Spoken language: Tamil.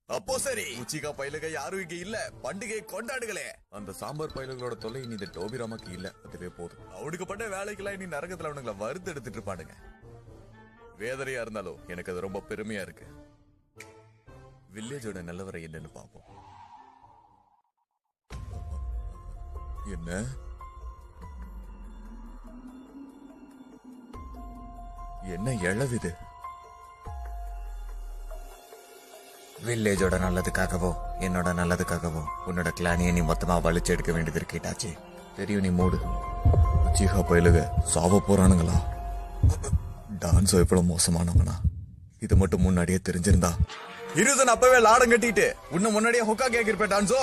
அப்போ சரி, உச்சிகா பயிலுக யாரும் இங்க இல்ல, பண்டிகை கொண்டாடுகளே. அந்த சாம்பார் பயிலுகளோட தொல்லை இனி இந்த டோபிராமாக்கு இல்ல, அதுவே போதும். அவனுக்கு பண்ண வேலைக்கெல்லாம் இனி நரகத்துல அவனுங்களை வறுத்து எடுத்துட்டு இருப்பானுங்க. வேதனையா இருந்தாலும் எனக்கு அது ரொம்ப பெருமையா இருக்கு. வில்லேஜோட நிலவரை என்னன்னு பாப்போம். என்ன என்ன இழவுது? வில்லேஜோட நல்லதுக்காகவோ என்னோட நல்லதுக்காகவோ உன்னோட கிளானியை நீ மொத்தமா வலிச்சு எடுக்க வேண்டியது இருக்கேட்டாச்சு. தெரியும், நீ மூடு. உச்சிகா பயிலுக சாவ போறானுங்களா? டான்ஸோ எவ்வளவு மோசமானவனா? இது மட்டும் முன்னாடியே தெரிஞ்சிருந்தா இருதன் அப்பவே லாடம் கட்டிட்டு உன்ன முன்னாடியே ஹொக்கா கேக்கிருப்பேன் டான்ஸோ.